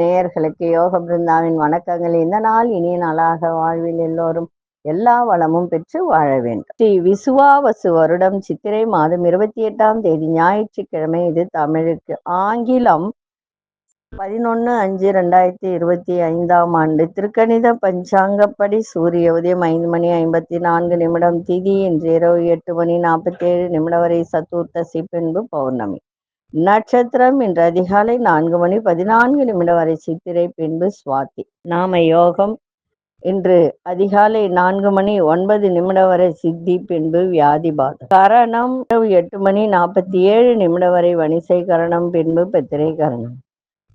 நேயர்களுக்கு யோக பிருந்தாவின் வணக்கங்கள். இந்த நாள் இனிய நாளாக வாழ்வில் எல்லோரும் எல்லா வளமும் பெற்று வாழ வேண்டும். ஸ்ரீ விசுவாவசு வருடம் சித்திரை மாதம் 28ஆம் தேதி ஞாயிற்றுக்கிழமை. இது தமிழுக்கு. ஆங்கிலம் 11/5/2025 திருக்கணித பஞ்சாங்கப்படி சூரிய உதயம் 5:54 திதி இன்று இரவு 8:47 வரை சதுர்த்தசி, பின்பு பௌர்ணமி. நட்சத்திரம் இன்று அதிகாலை 4:14 வரை சித்திரை, பின்பு சுவாதி. நாம யோகம் இன்று அதிகாலை 4:09 வரை சித்தி, பின்பு வியாதிபாதம். கரணம் 8:47 வரை வணிசை கரணம், பின்பு பெத்திரை கரணம்.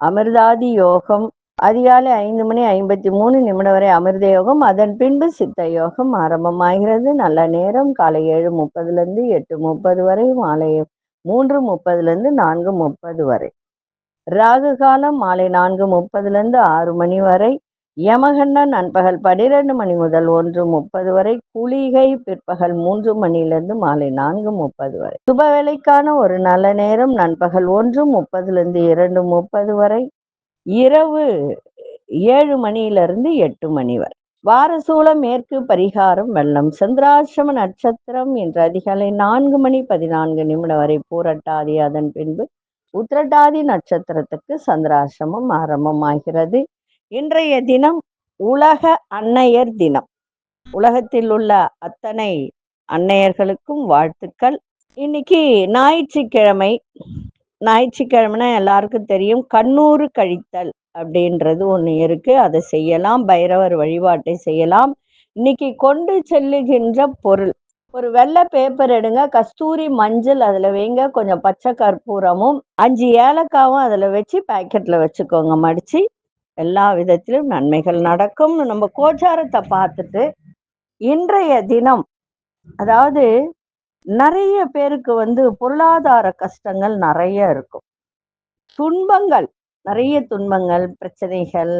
அமிர்தாதி யோகம் அதிகாலை 5:53 வரை அமிர்த யோகம், அதன் பின்பு சித்த யோகம் ஆரம்பமாகிறது. நல்ல நேரம் காலை 7:30 8:30 வரை, மாலை 3:30 4:30 வரை. ராகு காலம் மாலை 4:30 6 மணி வரை. யமகண்டம் நண்பகல் 12 மணி முதல் 1:30 வரை. குளிகை பிற்பகல் 3 மணியிலிருந்து மாலை 4:30 வரை. சுபவேளைக்கான ஒரு நல்ல நேரம் நண்பகல் 1:30 2:30 வரை. இரவு 7 மணியிலிருந்து 8 மணி வரை. வாரசூலம் மேற்கு, பரிகாரம் வெள்ளம். சந்திராசிரம நட்சத்திரம் இன்று அதிகாலை 4:14 வரை பூரட்டாதி, அதன் பின்பு உத்திரட்டாதி நட்சத்திரத்துக்கு சந்திராசிரமம் ஆரம்பமாகிறது. இன்றைய தினம் உலக அன்னையர் தினம். உலகத்தில் உள்ள அத்தனை அன்னையர்களுக்கும் வாழ்த்துக்கள். இன்னைக்கு ஞாயிற்றுக்கிழமை. ஞாயிற்றுக்கிழமைனா எல்லாருக்கும் தெரியும், கண்ணூறு கழித்தல் அப்படின்றது ஒன்று இருக்கு. அதை செய்யலாம். பைரவர் வழிபாட்டை செய்யலாம். இன்னைக்கு கொண்டு செல்லுகின்ற பொருள், ஒரு வெள்ளை பேப்பர் எடுங்க, கஸ்தூரி மஞ்சள் அதுல வைங்க, கொஞ்சம் பச்சை கற்பூரமும் 5 ஏலக்காவும் அதுல வச்சு பாக்கெட்ல வச்சுக்கோங்க மடிச்சு. எல்லா விதத்திலும் நன்மைகள் நடக்கும். நம்ம கோச்சாரத்தை பார்த்துட்டு இன்றைய தினம், அதாவது நிறைய பேருக்கு பொருளாதார கஷ்டங்கள் நிறைய இருக்கும். துன்பங்கள், நிறைய துன்பங்கள், பிரச்சனைகள்,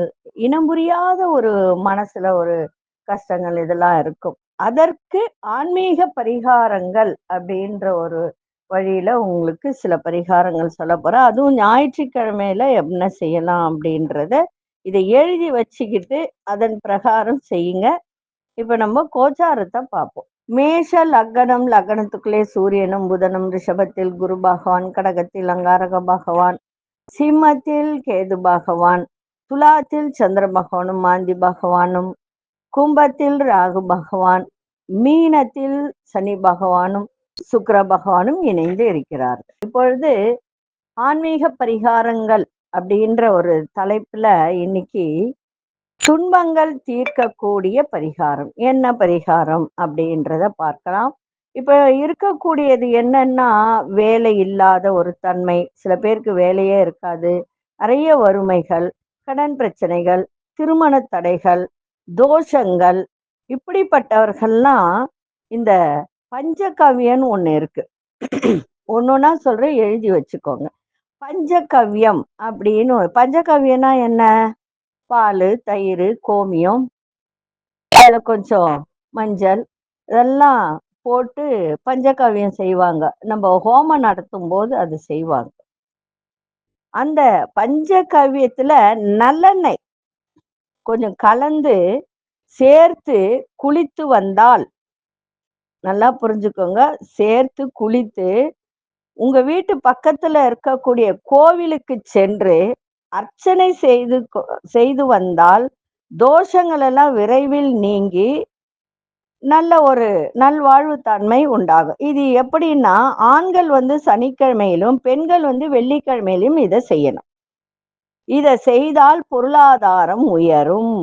இனம் புரியாத ஒரு மனசுல ஒரு கஷ்டங்கள் இதெல்லாம் இருக்கும். அதற்கு ஆன்மீக பரிகாரங்கள் அப்படின்ற ஒரு வழியில உங்களுக்கு சில பரிகாரங்கள் சொல்ல போறேன். அதுவும் ஞாயிற்றுக்கிழமையில என்ன செய்யலாம் அப்படின்றத இதை எழுதி வச்சுக்கிட்டு அதன் பிரகாரம் செய்யுங்க. இப்ப நம்ம கோச்சாரத்தை பார்ப்போம். மேஷ லக்னம், லக்னத்துக்குள்ளே சூரியனும் புதனும், ரிஷபத்தில் குரு பகவான், கடகத்தில் அங்காரக பகவான், சிம்மத்தில் கேது பகவான், துலாத்தில் சந்திர பகவானும் மாந்தி பகவானும், கும்பத்தில் ராகு பகவான், மீனத்தில் சனி பகவானும் சுக்கிர பகவானும் இணைந்து இருக்கிறார்கள். இப்பொழுது ஆன்மீக பரிகாரங்கள் அப்படின்ற ஒரு தலைப்புல இன்னைக்கு துன்பங்கள் தீர்க்கக்கூடிய பரிகாரம், என்ன பரிகாரம் அப்படின்றத பார்க்கலாம். இப்ப இருக்கக்கூடியது என்னன்னா, வேலை இல்லாத ஒரு தன்மை. சில பேருக்கு வேலையே இருக்காது. நிறைய வறுமைகள், கடன் பிரச்சனைகள், திருமண தடைகள், தோஷங்கள். இப்படிப்பட்டவர்கள்லாம் இந்த பஞ்சகவ்யம்னு ஒண்ணு இருக்கு. ஒன்னொன்னா சொல்றேன், எழுதி வச்சுக்கோங்க. பஞ்சகவ்யம் அப்படின்னு. பஞ்சகவ்யம்னா என்ன? பால், தயிர், கோமியம், அதில் கொஞ்சம் மஞ்சள், இதெல்லாம் போட்டு பஞ்சகவ்யம் செய்வாங்க. நம்ம ஹோமம் நடத்தும் போது அது செய்வாங்க. அந்த பஞ்சகவ்யத்துல நல்லெண்ணெய் கொஞ்சம் கலந்து சேர்த்து குளித்து வந்தால், நல்லா புரிஞ்சுக்கோங்க, சேர்த்து குளித்து உங்க வீட்டு பக்கத்துல இருக்கக்கூடிய கோவிலுக்கு சென்று அர்ச்சனை செய்து வந்தால் தோஷங்கள் எல்லாம் விரைவில் நீங்கி நல்ல ஒரு நல்வாழ்வு தன்மை உண்டாகும். இது எப்படின்னா, ஆண்கள் சனிக்கிழமையிலும் பெண்கள் வெள்ளிக்கிழமையிலும் இதை செய்யணும். இதை செய்தால் பொருளாதாரம் உயரும்.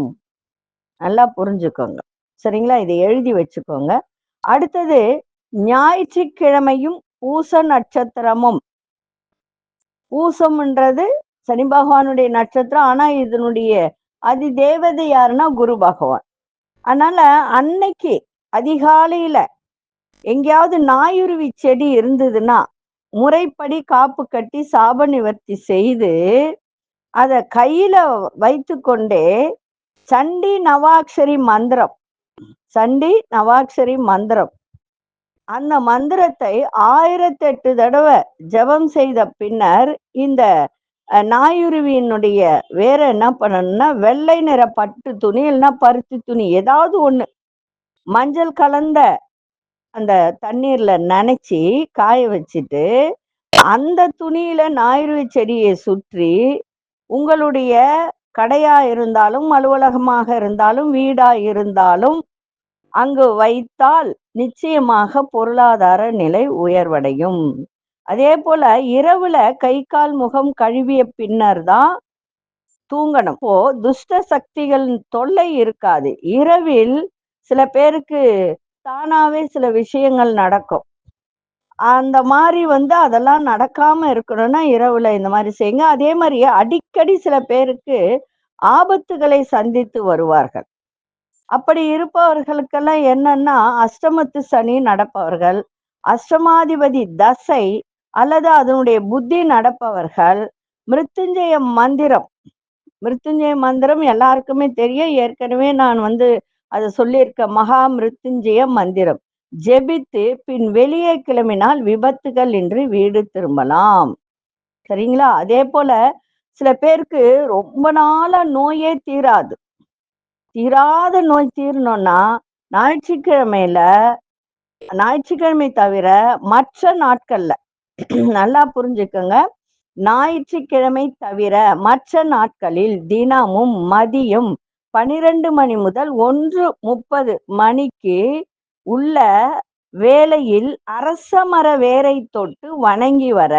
நல்லா புரிஞ்சுக்கோங்க, சரிங்களா? இதை எழுதி வச்சுக்கோங்க. அடுத்தது, ஞாயிற்றுக்கிழமையும் பூச நட்சத்திரமும். பூசம்ன்றது சனி பகவானுடைய நட்சத்திரம். ஆனா இதனுடைய அதி தேவதை யாருன்னா குரு பகவான். அதனால அன்னைக்கு அதிகாலையில எங்கேயாவது நாயுருவி செடி இருந்ததுன்னா முறைப்படி காப்பு கட்டி சாப நிவர்த்தி செய்து அதை கையில வைத்து கொண்டே சண்டி நவாக்ஷரி மந்திரம் அந்த மந்திரத்தை 1008 தடவை ஜபம் செய்த பின்னர் இந்த நாயுருவியினுடைய வேற என்ன பண்ணணும்னா, வெள்ளை நிற பட்டு துணி இல்லைன்னா பருத்தி துணி ஏதாவது ஒண்ணு மஞ்சள் கலந்த அந்த தண்ணீர்ல நனைச்சி காய வச்சுட்டு, அந்த துணியில ஞாயிறு செடியை சுற்றி உங்களுடைய கடையா இருந்தாலும், அலுவலகமாக இருந்தாலும், வீடா இருந்தாலும் அங்கு வைத்தால் நிச்சயமாக பொருளாதார நிலை உயர்வடையும். அதே போல இரவுல கை கால் முகம் கழுவிய பின்னர் தான் தூங்கணும். இப்போ துஷ்ட சக்திகள் தொல்லை இருக்காது. இரவில் சில பேருக்கு தானாவே சில விஷயங்கள் நடக்கும். அந்த மாதிரி அதெல்லாம் நடக்காம இருக்கணும்னா இரவுல இந்த மாதிரி செய்யுங்க. அதே மாதிரி அடிக்கடி சில பேருக்கு ஆபத்துகளை சந்தித்து வருவார்கள். அப்படி இருப்பவர்களுக்கெல்லாம் என்னன்னா, அஷ்டமத்து சனி நடப்பவர்கள், அஷ்டமாதிபதி தசை அல்லது அதனுடைய புத்தி நடப்பவர்கள் மிருத்யுஞ்சய மந்திரம் மிருத்யுஞ்சய மந்திரம் எல்லாருக்குமே தெரியும். ஏற்கனவே நான் அதை சொல்லியிருக்க மகா மிருத்யுஞ்சய மந்திரம் ஜெபித்து பின் வெளியே கிளம்பினால் விபத்துகள் இன்றி வீடு திரும்பலாம். சரிங்களா? அதே போல சில பேருக்கு ரொம்ப நாளா நோயே தீராது. தீராத நோய் தீரணும்னா ஞாயிற்றுக்கிழமை தவிர மற்ற நாட்கள்ல நல்லா புரிஞ்சுக்கோங்க. ஞாயிற்றுக்கிழமை தவிர மற்ற நாட்களில் தினமும் மதியம் 12 மணி முதல் 1:30 மணிக்கு உள்ள வேளையில் அரச மர வேரை தொட்டு வணங்கி வர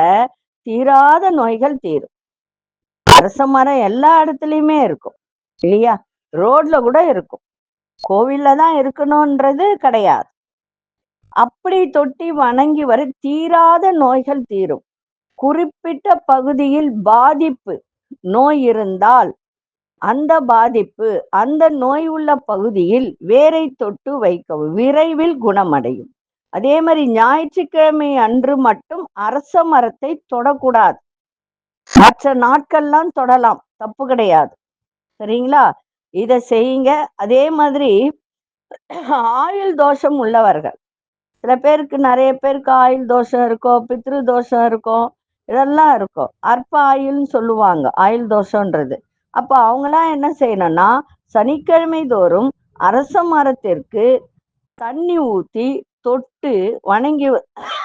தீராத நோய்கள் தீரும். அரச மரம் எல்லா இடத்துலயுமே இருக்கும் இல்லையா? ரோட்ல கூட இருக்கும். கோவில்ல தான் இருக்கணும்ன்றது கிடையாது. அப்படி தொட்டி வணங்கி வர தீராத நோய்கள் தீரும். குறிப்பிட்ட பகுதியில் பாதிப்பு நோய் இருந்தால் அந்த பாதிப்பு அந்த நோய் உள்ள பகுதியில் வேரை தொட்டு வைக்கவும் விரைவில் குணமடையும். அதே மாதிரி ஞாயிற்றுக்கிழமை அன்று மட்டும் அரச மரத்தை தொடக்கூடாது. மற்ற நாட்கள்லாம் தொடலாம், தப்பு கிடையாது. சரிங்களா? இதை செய்யுங்க. அதே மாதிரி ஆயுள் தோஷம் உள்ளவர்கள், சில பேருக்கு நிறைய பேருக்கு ஆயுள் தோஷம் இருக்கும், பித்ரு தோஷம் இருக்கும், இதெல்லாம் இருக்கும். அற்ப ஆயுள்னு சொல்லுவாங்க ஆயுள் தோஷம்ன்றது. அப்ப அவங்களாம் என்ன செய்யணும்னா, சனிக்கிழமை தோறும் அரச மரத்திற்கு தண்ணி ஊத்தி தொட்டு வணங்கி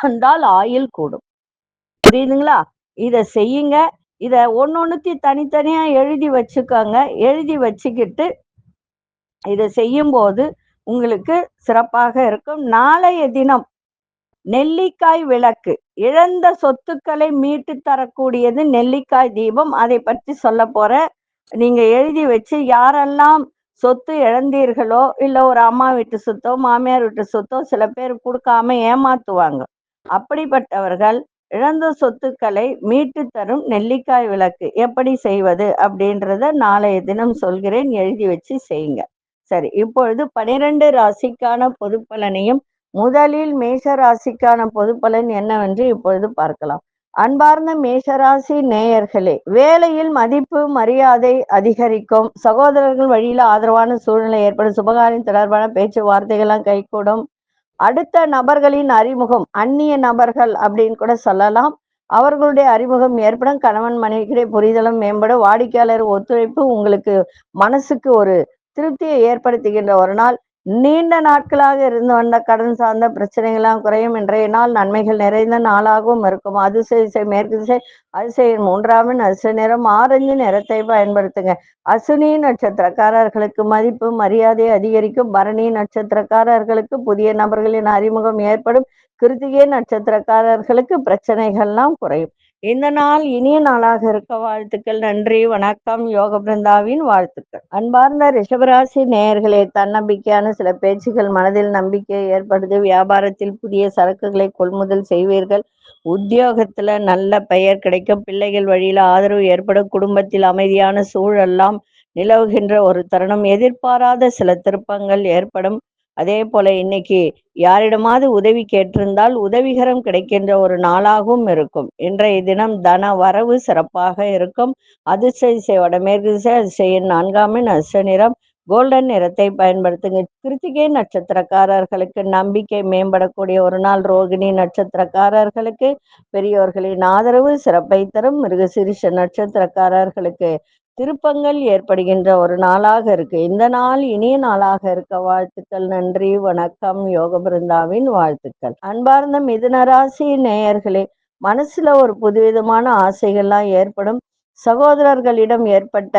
வந்தால் ஆயுள் கூடும். புரியுதுங்களா? இதை செய்யுங்க. இதை ஒன்னொன்னுத்தையும் தனித்தனியா எழுதி வச்சுக்கோங்க. எழுதி வச்சுக்கிட்டு இதை செய்யும் போது உங்களுக்கு சிறப்பாக இருக்கும். நாளைய தினம் நெல்லிக்காய் விளக்கு, இழந்த சொத்துக்களை மீட்டு தரக்கூடியது நெல்லிக்காய் தீபம். அதை பற்றி சொல்ல போற. நீங்க எழுதி வச்சு யாரெல்லாம் சொத்து இழந்தீர்களோ, இல்ல ஒரு அம்மா வீட்டு சொத்தோ மாமியார் வீட்டு சொத்தோ சில பேர் கொடுக்காம ஏமாத்துவாங்க. அப்படிப்பட்டவர்கள் இழந்த சொத்துக்களை மீட்டு தரும் நெல்லிக்காய் விளக்கு எப்படி செய்வது அப்படின்றத நாளைய தினம் சொல்கிறேன். எழுதி வச்சு செய்யுங்க. சரி, இப்பொழுது 12 ராசிக்கான பொது பலனையும் முதலில் மேஷ ராசிக்கான பொது பலன் என்னவென்று இப்பொழுது பார்க்கலாம். அன்பார்ந்த மேஷராசி நேயர்களே, வேலையில் மதிப்பு மரியாதை அதிகரிக்கும். சகோதரர்கள் வழியில ஆதரவான சூழ்நிலை ஏற்படும். சுபகாரியம் தொடர்பான பேச்சுவார்த்தைகள்லாம் கைகூடும். அடுத்த நபர்களின் அறிமுகம், அந்நிய நபர்கள் அப்படின்னு கூட சொல்லலாம், அவர்களுடைய அறிமுகம் ஏற்படும். கணவன் மனைவிக்கிடையே புரிதலும் மேம்படும். வாடிக்கையாளர் ஒத்துழைப்பு உங்களுக்கு மனசுக்கு ஒரு திருப்தியை ஏற்படுத்துகின்ற ஒரு நாள். நீண்ட நாட்களாக இருந்து வந்த கடன் சார்ந்த பிரச்சனைகள்லாம் குறையும். இன்றைய நாள் நன்மைகள் நிறைந்த நாளாகவும் இருக்கும். அதிசய மேற்கு திசை அதிசய 3ஆம் அதிர்ஷ்ட நிறம் ஆரஞ்சு நிறத்தை பயன்படுத்துங்க. அசுனி நட்சத்திரக்காரர்களுக்கு மதிப்பு மரியாதை அதிகரிக்கும். பரணி நட்சத்திரக்காரர்களுக்கு புதிய நபர்களின் அறிமுகம் ஏற்படும். கிருத்திகை நட்சத்திரக்காரர்களுக்கு பிரச்சனைகள்லாம் குறையும். இந்த நாள் இனிய நாளாக இருக்க வாழ்த்துக்கள். நன்றி, வணக்கம். யோக பிருந்தாவின் வாழ்த்துக்கள். அன்பார்ந்த ரிஷபராசி நேயர்களே, தன்னம்பிக்கையான சில பேச்சுகள் மனதில் நம்பிக்கை ஏற்படுது. வியாபாரத்தில் புதிய சரக்குகளை கொள்முதல் செய்வீர்கள். உத்தியோகத்துல நல்ல பெயர் கிடைக்கும். பிள்ளைகள் வழியில ஆதரவு ஏற்படும். குடும்பத்தில் அமைதியான சூழல்லாம் நிலவுகின்ற ஒரு தருணம். எதிர்பாராத சில திருப்பங்கள் ஏற்படும். அதே போல இன்னைக்கு யாரிடமாவது உதவி கேட்டிருந்தால் உதவிகரம் கிடைக்கின்ற ஒரு நாளாகவும் இருக்கும். இன்றைய தினம் தன வரவு சிறப்பாக இருக்கும். அதிர்ஷ்ட திசை வடமேற்கு திசை. அதிர்ஷ்ட எண் 4ஆம் அதிர்ஷ்ட நிறம் கோல்டன் நிறத்தை பயன்படுத்துங்க. கிருத்திகை நட்சத்திரக்காரர்களுக்கு நம்பிக்கை மேம்படக்கூடிய ஒரு நாள். ரோகிணி நட்சத்திரக்காரர்களுக்கு பெரியோர்களின் ஆதரவு சிறப்பை தரும். மிருகசீரிஷ நட்சத்திரக்காரர்களுக்கு திருப்பங்கள் ஏற்படுகின்ற ஒரு நாளாக இருக்கு. இந்த நாள் இனிய நாளாக இருக்க வாழ்த்துக்கள். நன்றி, வணக்கம். யோக பிருந்தாவின் வாழ்த்துக்கள். அன்பார்ந்த மிதுன ராசி நேயர்களே, மனசுல ஒரு புதுவிதமான ஆசைகள்லாம் ஏற்படும். சகோதரர்களிடம் ஏற்பட்ட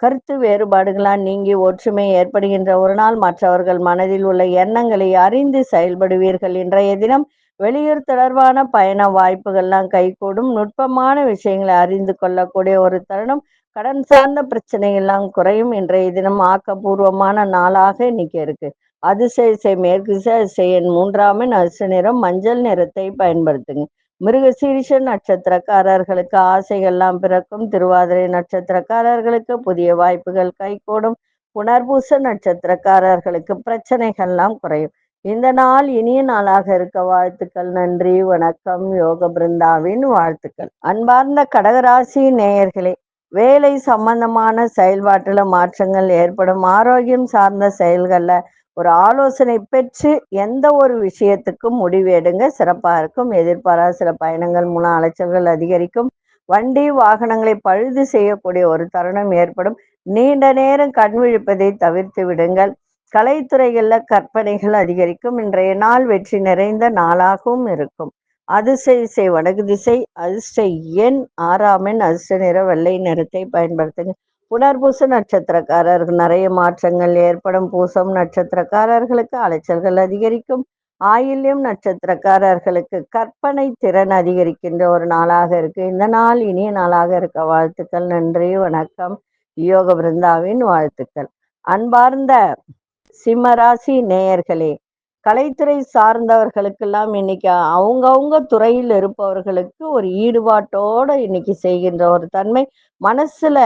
கருத்து வேறுபாடுகளால் நீங்கி ஒற்றுமை ஏற்படுகின்ற ஒரு நாள். மற்றவர்கள் மனதில் உள்ள எண்ணங்களை அறிந்து செயல்படுவீர்கள். இன்றைய தினம் வெளியூர் தொடர்பான பயண வாய்ப்புகள்லாம் கைகூடும். நுட்பமான விஷயங்களை அறிந்து கொள்ளக்கூடிய ஒரு தருணம். கடன் சார்ந்த பிரச்சனைகள்லாம் குறையும். இன்றைய தினம் ஆக்கப்பூர்வமான நாளாக இன்னைக்கு இருக்கு. அதிசய மேற்கு திசை எண் 3 அதிர்ஷ்ட நிறம் மஞ்சள் நிறத்தை பயன்படுத்துங்க. மிருகசீரிஷ நட்சத்திரக்காரர்களுக்கு ஆசைகள்லாம் பிறக்கும். திருவாதிரை நட்சத்திரக்காரர்களுக்கு புதிய வாய்ப்புகள் கைகூடும். புனர்பூச நட்சத்திரக்காரர்களுக்கு பிரச்சனைகள்லாம் குறையும். இந்த நாள் இனிய நாளாக இருக்க வாழ்த்துக்கள். நன்றி, வணக்கம். யோக பிருந்தாவின் வாழ்த்துக்கள். அன்பார்ந்த கடகராசி நேயர்களே, வேலை சம்பந்தமான செயல்பாட்டுல மாற்றங்கள் ஏற்படும். ஆரோக்கியம் சார்ந்த செயல்கள்ல ஒரு ஆலோசனை பெற்று எந்த ஒரு விஷயத்துக்கும் முடிவெடுங்க, சிறப்பா இருக்கும். எதிர்பாராத சில பயணங்கள் மூலம் அலைச்சல்கள் அதிகரிக்கும். வண்டி வாகனங்களை பழுது செய்யக்கூடிய ஒரு தருணம் ஏற்படும். நீண்ட நேரம் கண் விழிப்பதை தவிர்த்து விடுங்கள். கலைத்துறைகள்ல கற்பனைகள் அதிகரிக்கும். இன்றைய நாள் வெற்றி நிறைந்த நாளாகவும் இருக்கும். அதிசய வடக்கு திசை அதிர்ஷ்ட எண் 6 அதிர்ஷ்ட நிற வெள்ளை நிறத்தை பயன்படுத்துங்க. புனர்பூச நட்சத்திரக்காரருக்கு நிறைய மாற்றங்கள் ஏற்படும். பூசம் நட்சத்திரக்காரர்களுக்கு அலைச்சல்கள் அதிகரிக்கும். ஆயில்யம் நட்சத்திரக்காரர்களுக்கு கற்பனை திறன் அதிகரிக்கின்ற ஒரு நாளாக இருக்கு. இந்த நாள் இனிய நாளாக இருக்க வாழ்த்துக்கள். நன்றி, வணக்கம். யோக பிருந்தாவின் வாழ்த்துக்கள். அன்பார்ந்த சிம்மராசி நேயர்களே, கலைத்துறை சார்ந்தவர்களுக்கெல்லாம் இன்னைக்கு அவங்கவுங்க துறையில் இருப்பவர்களுக்கு ஒரு ஈடுபாட்டோட இன்னைக்கு செய்கின்ற ஒரு தன்மை. மனசுல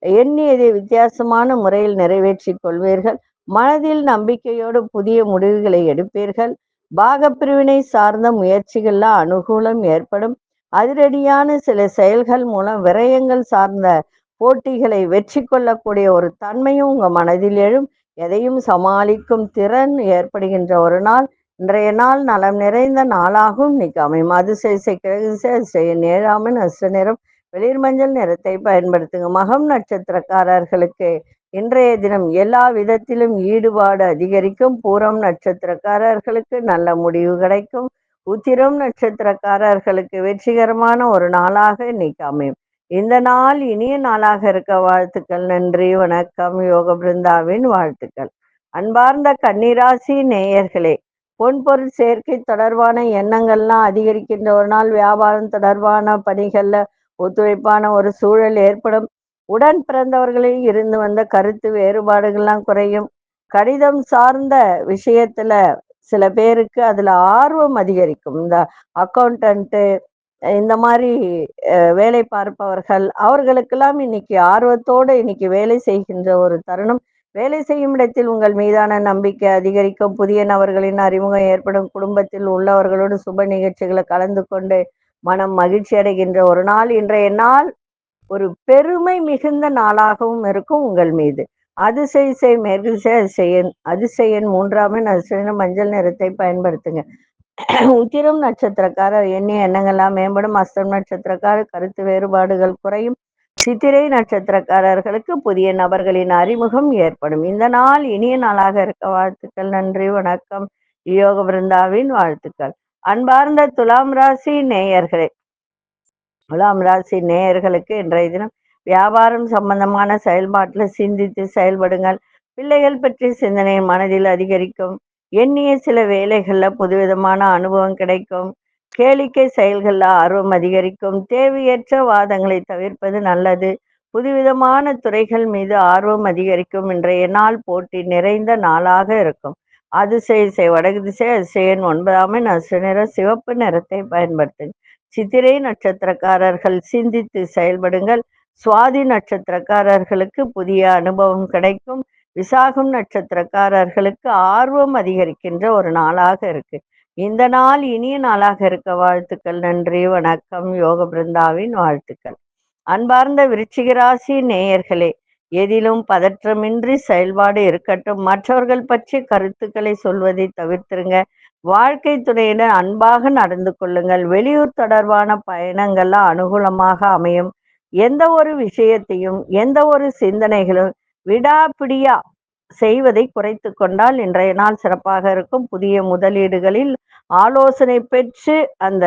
எண்ணியதை வித்தியாசமான முறையில் நிறைவேற்றி கொள்வீர்கள். மனதில் நம்பிக்கையோடு புதிய முடிவுகளை எடுப்பீர்கள். பாகப்பிரிவினை சார்ந்த முயற்சிகள்ல அனுகூலம் ஏற்படும். அதிரடியான சில செயல்கள் மூலம் விரயங்கள் சார்ந்த போட்டிகளை வெற்றி கொள்ளக்கூடிய ஒரு தன்மையும் உங்க மனதில் எழும். எதையும் சமாளிக்கும் திறன் ஏற்படுகின்ற ஒரு நாள். இன்றைய நாள் நலம் நிறைந்த நாளாகவும் இன்னைக்கு அமையும். அதிசய கிழக்கு திசை 7 அதிர்ஷ்ட நிறம் வெளிர் மஞ்சள் நிறத்தை பயன்படுத்துங்க. மகம் நட்சத்திரக்காரர்களுக்கு இன்றைய தினம் எல்லா விதத்திலும் ஈடுபாடு அதிகரிக்கும். பூரம் நட்சத்திரக்காரர்களுக்கு நல்ல முடிவு கிடைக்கும். உத்திரம் நட்சத்திரக்காரர்களுக்கு வெற்றிகரமான ஒரு நாளாக இன்னைக்கு அமையும். இந்த நாள் இனிய நாளாக இருக்க வாழ்த்துக்கள். நன்றி, வணக்கம். யோக பிருந்தாவின் வாழ்த்துக்கள். அன்பார்ந்த கன்னிராசி நேயர்களே, பொன்பொருள் சேர்க்கை தொடர்பான எண்ணங்கள்லாம் அதிகரிக்கின்ற ஒரு நாள். வியாபாரம் தொடர்பான பணிகள்ல ஒத்துழைப்பான ஒரு சூழல் ஏற்படும். உடன் பிறந்தவர்களில் இருந்து வந்த கருத்து வேறுபாடுகள்லாம் குறையும். கடிதம் சார்ந்த விஷயத்துல சில பேருக்கு அதுல ஆர்வம் அதிகரிக்கும். இந்த அக்கௌண்டன்ட்டு இந்த மாதிரி வேலை பார்ப்பவர்கள் அவர்களுக்கெல்லாம் இன்னைக்கு ஆர்வத்தோடு இன்னைக்கு வேலை செய்கின்ற ஒரு தருணம். வேலை செய்யும் இடத்தில் உங்கள் மீதான நம்பிக்கை அதிகரிக்கும். புதிய நபர்களின் அறிமுகம் ஏற்படும். குடும்பத்தில் உள்ளவர்களோடு சுப நிகழ்ச்சிகளை கலந்து கொண்டு மனம் மகிழ்ச்சி அடைகின்ற ஒரு நாள். இன்றைய நாள் ஒரு பெருமை மிகுந்த நாளாகவும் இருக்கும் உங்கள் மீது. அதிசய மேற்கு அதிசயன் 3 அதிசய மஞ்சள் நிறத்தை பயன்படுத்துங்க. உத்திரம் நட்சத்திரக்காரர் எண்ணிய எண்ணங்கள்லாம் மேம்படும். அஸ்தம் நட்சத்திரக்காரர் கருத்து வேறுபாடுகள் குறையும். சித்திரை நட்சத்திரக்காரர்களுக்கு புதிய நபர்களின் அறிமுகம் ஏற்படும். இந்த நாள் இனிய நாளாக இருக்க வாழ்த்துக்கள். நன்றி, வணக்கம். யோக பிருந்தாவின் வாழ்த்துக்கள். அன்பார்ந்த துலாம் ராசி நேயர்களே, துலாம் ராசி நேயர்களுக்கு இன்றைய தினம் வியாபாரம் சம்பந்தமான செயல்பாட்டில் சிந்தித்து செயல்படுங்கள். பிள்ளைகள் பற்றி சிந்தனை மனதில் அதிகரிக்கும். எண்ணிய சில வேலைகள்ல புதுவிதமான அனுபவம் கிடைக்கும். கேளிக்கை செயல்கள்ல ஆர்வம் அதிகரிக்கும். தேவையற்ற வாதங்களை தவிர்ப்பது நல்லது. புதுவிதமான துறைகள் மீது ஆர்வம் அதிகரிக்கும். இன்றைய நாள் போட்டி நிறைந்த நாளாக இருக்கும். அதிசய வடக்கு திசை அதிசயன் 9 அதிர்ஷ்ட நிறம் சிவப்பு நிறத்தை பயன்படுத்துங்க. சித்திரை நட்சத்திரக்காரர்கள் சிந்தித்து செயல்படுங்கள். சுவாதி நட்சத்திரக்காரர்களுக்கு புதிய அனுபவம் கிடைக்கும். விசாகம் நட்சத்திரக்காரர்களுக்கு ஆர்வம் அதிகரிக்கின்ற ஒரு நாளாக இருக்கு. இந்த நாள் இனிய நாளாக இருக்க வாழ்த்துக்கள். நன்றி, வணக்கம். யோக பிருந்தாவின் வாழ்த்துக்கள். அன்பார்ந்த விருச்சிக ராசி நேயர்களே, எதிலும் பதற்றமின்றி செயல்பாடு இருக்கட்டும். மற்றவர்கள் பற்றி கருத்துக்களை சொல்வதை தவிர்த்திருங்க. வாழ்க்கை துணையுடன் அன்பாக நடந்து கொள்ளுங்கள். வெளியூர் தொடர்பான பயணங்கள்லாம் அனுகூலமாக அமையும். எந்த ஒரு விஷயத்தையும் எந்த ஒரு சிந்தனைகளும் விடாப்பிடியா செய்வதை குறைத்து கொண்டால் இன்றைய நாள் சிறப்பாக இருக்கும். புதிய முதலீடுகளில் ஆலோசனை பெற்று அந்த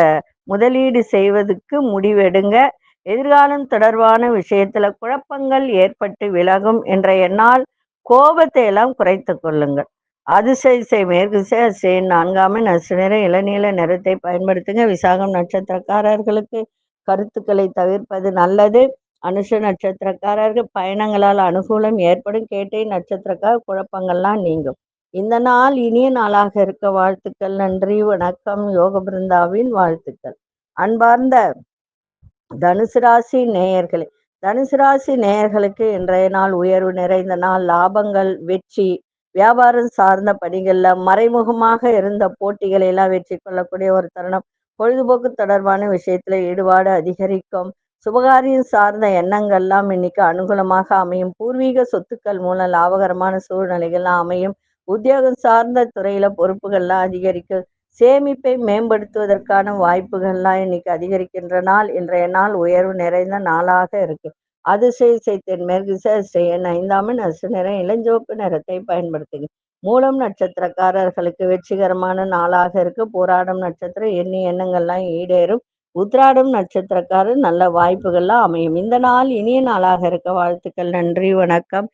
முதலீடு செய்வதற்கு முடிவெடுங்க. எதிர்காலம் தொடர்பான விஷயத்துல குழப்பங்கள் ஏற்பட்டு விலகும். இன்றைய நாள் கோபத்தை எல்லாம் குறைத்து கொள்ளுங்கள். அதிசய மேற்கு திசை 4 நட்சத்திர இளநீல நிறத்தை பயன்படுத்துங்க. விசாகம் நட்சத்திரக்காரர்களுக்கு கருத்துக்களை தவிர்ப்பது நல்லது. அனுஷ நட்சத்திரக்காரர்கள் பயணங்களால் அனுகூலம் ஏற்படும். கேட்டை நட்சத்திரக்கார குழப்பங்கள்லாம் நீங்கும். இந்த நாள் இனிய நாளாக இருக்க வாழ்த்துக்கள். நன்றி, வணக்கம். யோக பிருந்தாவின் வாழ்த்துக்கள். அன்பார்ந்த தனுசு ராசி நேயர்களே, தனுசு ராசி நேயர்களுக்கு இன்றைய நாள் உயர்வு நிறைந்த நாள். லாபங்கள், வெற்றி, வியாபாரம் சார்ந்த பணிகள்ல மறைமுகமாக இருந்த போட்டிகளை எல்லாம் வெற்றி கொள்ளக்கூடிய ஒரு தருணம். பொழுதுபோக்கு தொடர்பான விஷயத்துல ஈடுபாடு அதிகரிக்கும். சுபகாரியம் சார்ந்த எண்ணங்கள்லாம் இன்னைக்கு அனுகூலமாக அமையும். பூர்வீக சொத்துக்கள் மூலம் லாபகரமான சூழ்நிலைகள்லாம் அமையும். உத்தியோகம் சார்ந்த துறையில பொறுப்புகள்லாம் அதிகரிக்கும். சேமிப்பை மேம்படுத்துவதற்கான வாய்ப்புகள்லாம் இன்னைக்கு அதிகரிக்கின்ற நாள். இன்றைய நாள் உயர்வு நிறைந்த நாளாக இருக்கு. அதிசய தென்மேற்கு திசை 5 நட்சத்திர நிறம் இளஞ்சிவப்பு நிறத்தை பயன்படுத்துங்க. மூலம் நட்சத்திரக்காரர்களுக்கு வெற்றிகரமான நாளாக இருக்கு. போராடும் நட்சத்திரம் எண்ணி எண்ணங்கள்லாம் ஈடேறும். உத்திராடம் நட்சத்திரக்காரர் நல்ல வாய்ப்புகள்லாம் அமையும். இந்த நாள் இனிய நாளாக இருக்க வாழ்த்துக்கள். நன்றி, வணக்கம்.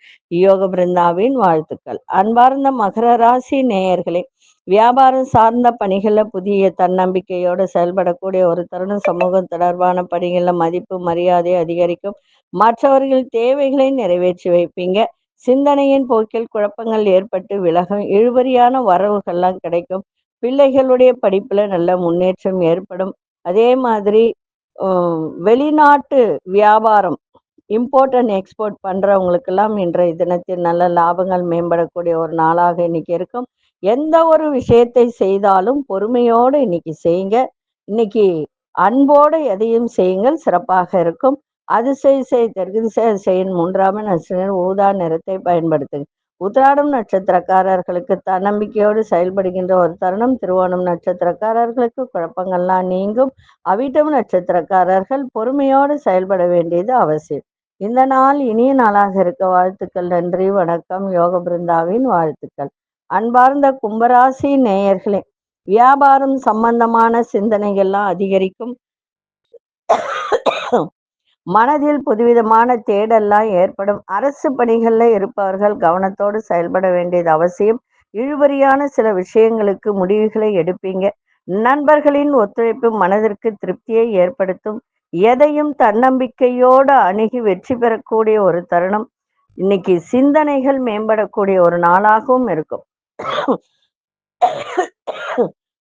யோக பிருந்தாவின் வாழ்த்துக்கள். அன்பார்ந்த மகர ராசி நேயர்களே, வியாபாரம் சார்ந்த பணிகள்ல புதிய தன்னம்பிக்கையோடு செயல்படக்கூடிய ஒரு தருணம். சமூகம் தொடர்பான பணிகள்ல மதிப்பு மரியாதை அதிகரிக்கும். மற்றவர்கள் தேவைகளை நிறைவேற்றி வைப்பீங்க. சிந்தனையின் போக்கில் குழப்பங்கள் ஏற்பட்டு விலகும். இழுபறியான வரவுகள்லாம் கிடைக்கும். பிள்ளைகளுடைய படிப்புல நல்ல முன்னேற்றம் ஏற்படும். அதே மாதிரி வெளிநாட்டு வியாபாரம், இம்போர்ட் அண்ட் எக்ஸ்போர்ட் பண்றவங்களுக்கெல்லாம் இன்றைய தினத்தில் நல்ல லாபங்கள் மேம்படக்கூடிய ஒரு நாளாக இன்னைக்கு இருக்கும். எந்த ஒரு விஷயத்தை செய்தாலும் பொறுமையோடு இன்னைக்கு செய்யுங்க. இன்னைக்கு அன்போடு எதையும் செய்யுங்கள், சிறப்பாக இருக்கும். அதிசய தெற்கு திசை 3 நட்சத்திரம் ஊதா நிறத்தை பயன்படுத்துங்க. உத்திராடம் நட்சத்திரக்காரர்களுக்கு தன்னம்பிக்கையோடு செயல்படுகின்ற ஒரு தருணம். திருவோணம் நட்சத்திரக்காரர்களுக்கு குழப்பங்கள்லாம் நீங்கும். அவிட்டம் நட்சத்திரக்காரர்கள் பொறுமையோடு செயல்பட வேண்டியது அவசியம். இந்த நாள் இனிய நாளாக இருக்க வாழ்த்துக்கள். நன்றி, வணக்கம். யோக பிருந்தாவின் வாழ்த்துக்கள். அன்பார்ந்த கும்பராசி நேயர்களே, வியாபாரம் சம்பந்தமான சிந்தனைகள்லாம் அதிகரிக்கும். மனதில் புதுவிதமான தேடல்லாம் ஏற்படும். அரசு பணிகள்ல இருப்பவர்கள் கவனத்தோடு செயல்பட வேண்டியது அவசியம். இழுபறியான சில விஷயங்களுக்கு முடிவுகளை எடுப்பீங்க. நண்பர்களின் ஒத்துழைப்பு மனதிற்கு திருப்தியை ஏற்படுத்தும். எதையும் தன்னம்பிக்கையோடு அணுகி வெற்றி பெறக்கூடிய ஒரு தருணம். இன்னைக்கு சிந்தனைகள் மேம்படக்கூடிய ஒரு நாளாகவும் இருக்கும்.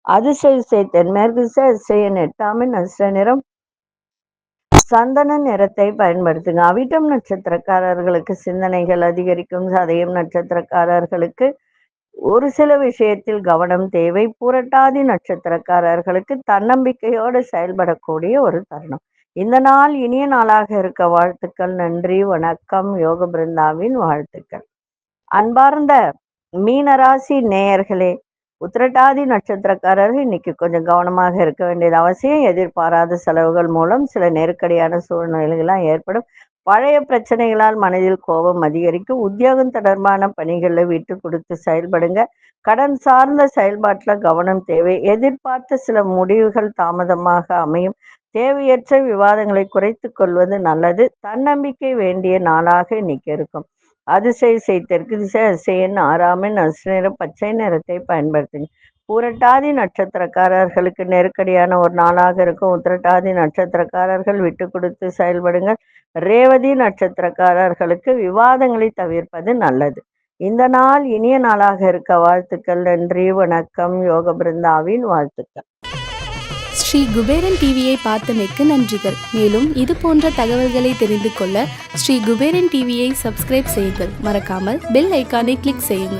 அதிசய தென்மேற்கு திசை 8 நட்சத்திர நிறம் சந்தன நிறத்தை பயன்படுத்துங்க. அவிட்டம் நட்சத்திரக்காரர்களுக்கு சிந்தனைகள் அதிகரிக்கும். சதயம் நட்சத்திரக்காரர்களுக்கு ஒரு சில விஷயத்தில் கவனம் தேவை. புரட்டாதி நட்சத்திரக்காரர்களுக்கு தன்னம்பிக்கையோடு செயல்படக்கூடிய ஒரு தருணம். இந்த நாள் இனிய நாளாக இருக்க வாழ்த்துக்கள். நன்றி, வணக்கம். யோக பிருந்தாவின் வாழ்த்துக்கள். அன்பார்ந்த மீனராசி நேயர்களே, உத்திரட்டாதி நட்சத்திரக்காரர்கள் இன்னைக்கு கொஞ்சம் கவனமாக இருக்க வேண்டியது அவசியம். எதிர்பாராத செலவுகள் மூலம் சில நெருக்கடியான சூழ்நிலைகள்லாம் ஏற்படும். பழைய பிரச்சனைகளால் மனதில் கோபம் அதிகரிக்கும். உத்தியோகம் தொடர்பான பணிகளை விட்டு கொடுத்து செயல்படுங்க. கடன் சார்ந்த செயல்பாட்டில் கவனம் தேவை. எதிர்பார்த்த சில முடிவுகள் தாமதமாக அமையும். தேவையற்ற விவாதங்களை குறைத்து கொள்வது நல்லது. தன்னம்பிக்கை வேண்டிய நாளாக இன்னைக்கு இருக்கும். அதிசய தெற்கு திசை 6 நட்சத்திர பச்சை நிறத்தை பயன்படுத்துங்க. பூரட்டாதி நட்சத்திரக்காரர்களுக்கு நெருக்கடியான ஒரு நாளாக இருக்கும். உத்திரட்டாதி நட்சத்திரக்காரர்கள் விட்டு கொடுத்து செயல்படுங்க. ரேவதி நட்சத்திரக்காரர்களுக்கு விவாதங்களை தவிர்ப்பது நல்லது. இந்த நாள் இனிய நாளாக இருக்க வாழ்த்துக்கள். நன்றி, வணக்கம். யோக பிருந்தாவின் வாழ்த்துக்கள். ஸ்ரீ குபேரன் டிவியை பார்த்தமைக்கு நன்றிகள். மேலும் இது போன்ற தகவல்களை தெரிந்து கொள்ள ஸ்ரீ குபேரன் டிவியை சப்ஸ்கிரைப் செய்யுங்கள். மறக்காமல் பெல் ஐக்கானை கிளிக் செய்யுங்கள்.